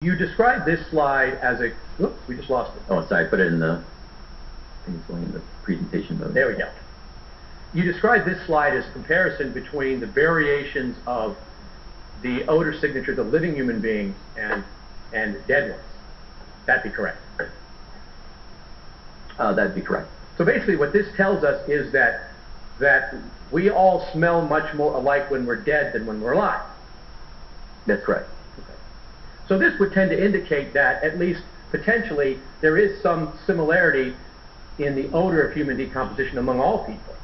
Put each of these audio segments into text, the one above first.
You described this slide as a, whoops, we just lost it. Oh, sorry, I put it in the, I think it's going in the presentation mode. There we go. You described this slide as a comparison between the variations of the odor signatures of living human beings and dead ones. That'd be correct. That'd be correct. So basically what this tells us is that we all smell much more alike when we're dead than when we're alive. That's correct. Okay. So this would tend to indicate that, at least potentially, there is some similarity in the odor of human decomposition among all people.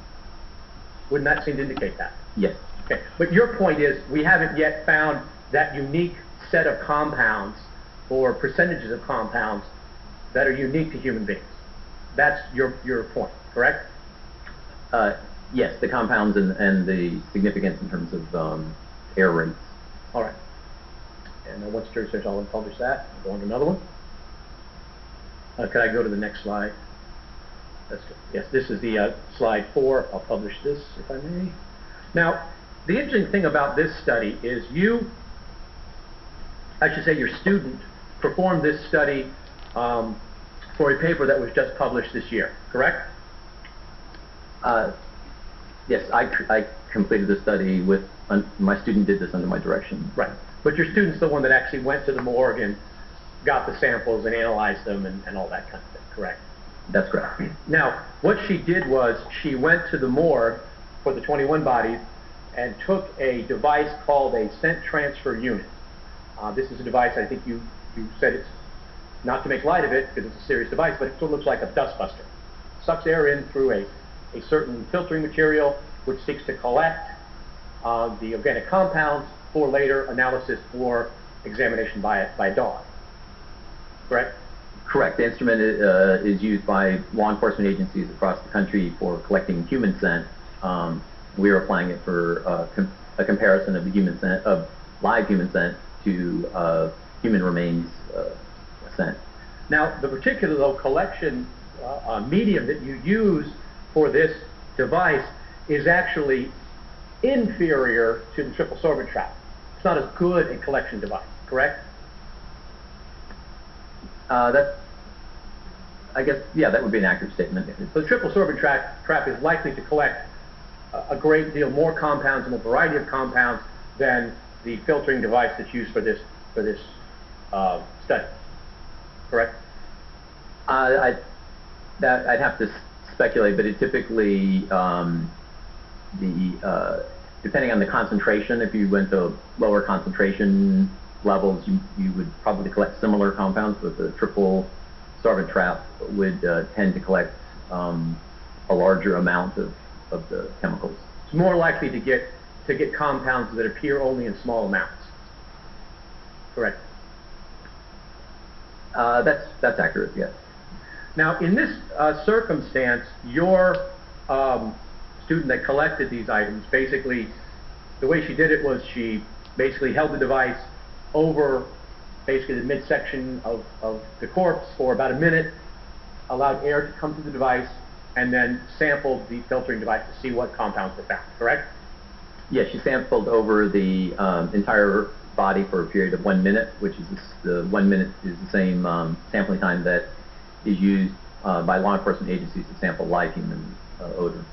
Wouldn't that seem to indicate that? Yes. Okay. But your point is we haven't yet found that unique set of compounds or percentages of compounds that are unique to human beings. That's your point, correct? Yes, the compounds and the significance in terms of air rates. All right. And once Terry says I'll publish that, I'll go on to another one. Could I go to the next slide? That's good. Yes, this is the slide 4. I'll publish this if I may. Now, the interesting thing about this study is I should say your student performed this study for a paper that was just published this year, correct? Yes, I completed the study with, my student did this under my direction. Right. But your student's the one that actually went to the morgue and got the samples and analyzed them and all that kind of thing, correct? That's correct. Now, what she did was she went to the morgue for the 21 bodies and took a device called a scent transfer unit. This is a device, I think you said it's not to make light of it because it's a serious device, but it sort of looks like a dust buster. Sucks air in through a certain filtering material which seeks to collect the organic compounds for later analysis or examination by a dog. Correct? Correct. The instrument is used by law enforcement agencies across the country for collecting human scent. We are applying it for a comparison of the human scent, of live human scent to human remains scent. Now, the particular collection medium that you use for this device is actually inferior to the triple sorbent trap. It's not as good a collection device, correct? I guess, yeah, that would be an accurate statement. So the triple sorbent trap is likely to collect a great deal more compounds and a variety of compounds than the filtering device that's used for this study. Correct? I'd have to speculate, but it typically depending on the concentration, if you went to lower concentration levels, you would probably collect similar compounds, but the triple sorbent trap would tend to collect a larger amount of the chemicals. It's more likely to get compounds that appear only in small amounts. Correct? That's accurate, yes. Now, in this circumstance, your student that collected these items, basically, the way she did it was she basically held the device over basically the midsection of the corpse for about a minute, allowed air to come through the device, and then sampled the filtering device to see what compounds were found, correct? Yes, she sampled over the entire body for a period of 1 minute, which is the 1 minute is the same sampling time that is used by law enforcement agencies to sample live human odor.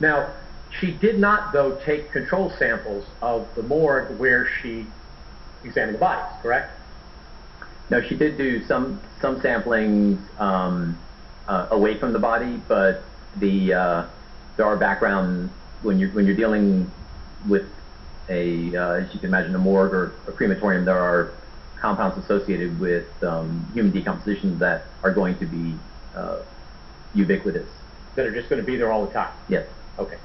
Now, she did not, though, take control samples of the morgue where she examined the bodies, correct? No, she did do some samplings away from the body, but there are background when you're dealing with as you can imagine, a morgue or a crematorium. There are compounds associated with human decomposition that are going to be ubiquitous. That are just going to be there all the time? Yes. Okay.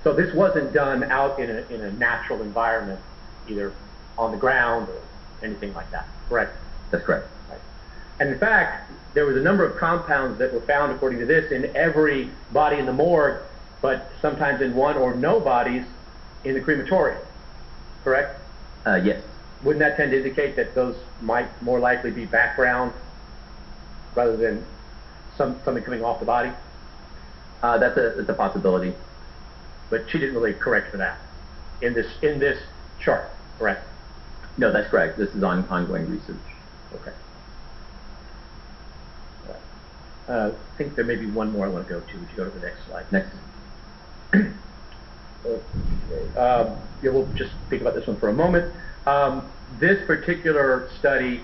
So this wasn't done out in a natural environment, either on the ground or anything like that, correct? That's correct. Right. And in fact, there was a number of compounds that were found, according to this, in every body in the morgue, but sometimes in one or no bodies in the crematorium, correct? Yes. Wouldn't that tend to indicate that those might more likely be background rather than something coming off the body? That's a possibility. But she didn't really correct for that in this chart, correct? No, that's correct. This is ongoing research. Okay. I think there may be one more I want to go to. Would you go to the next slide? Next. Yeah, we'll just think about this one for a moment. This particular study,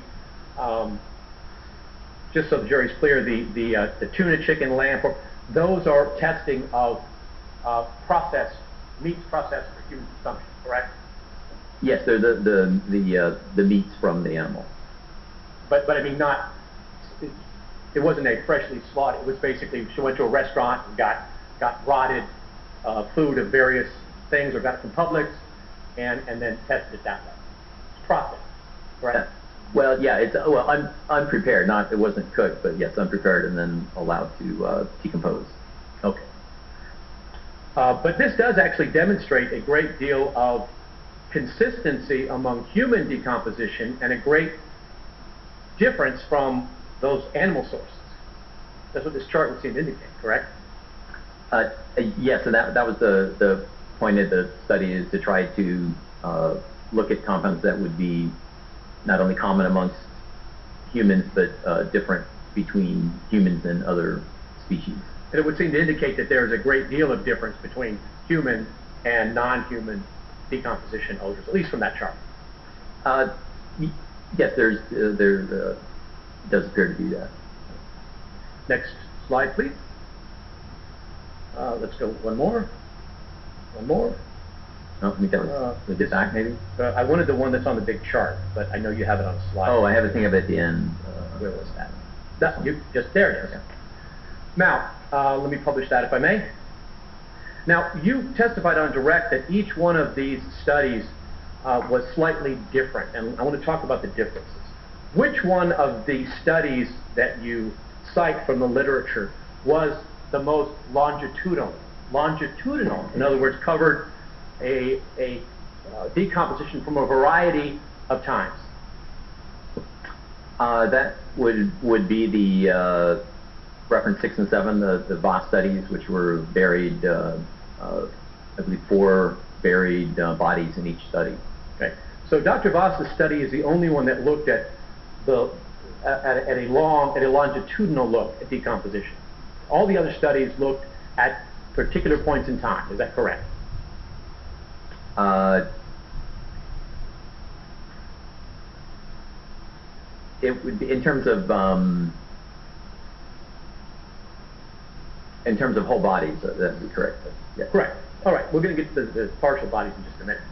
just so the jury's clear, the tuna, chicken, lamb, pork, those are testing of meats processed for human consumption, correct? Yes, they're the meats from the animal. But I mean, it wasn't a freshly slaughtered. It was basically she went to a restaurant and got rotted food of various things, or got it from Publix, and then tested it that way. It's processed, correct? Well, yeah, it's unprepared. It wasn't cooked, but yes, unprepared and then allowed to decompose. Okay. But this does actually demonstrate a great deal of consistency among human decomposition and a great difference from those animal sources. That's what this chart would seem to indicate, correct? Yes, and that was the point of the study, is to try to look at compounds that would be not only common amongst humans, but different between humans and other species. And it would seem to indicate that there is a great deal of difference between human and non-human decomposition odors, at least from that chart. Yes, there does appear to be that. Next slide, please. Let's go one more. One more. No, I think that was this back, maybe? I wanted the one that's on the big chart, but I know you have it on a slide. Oh, I have a thing of it at the end. Where was that? There it is. Okay. Now, let me publish that if I may. Now, you testified on direct that each one of these studies was slightly different, and I want to talk about the differences. Which one of the studies that you cite from the literature was the most longitudinal? Longitudinal, in other words, covered a decomposition from a variety of times. That would be the reference 6 and 7, the Voss studies, which were buried, I believe 4 buried bodies in each study. Okay. So Dr. Voss's study is the only one that looked at a longitudinal look at decomposition. All the other studies looked at particular points in time. Is that correct? It would be in terms of whole bodies. That would be correct. Yeah. Correct. All right. We're going to get to the partial bodies in just a minute.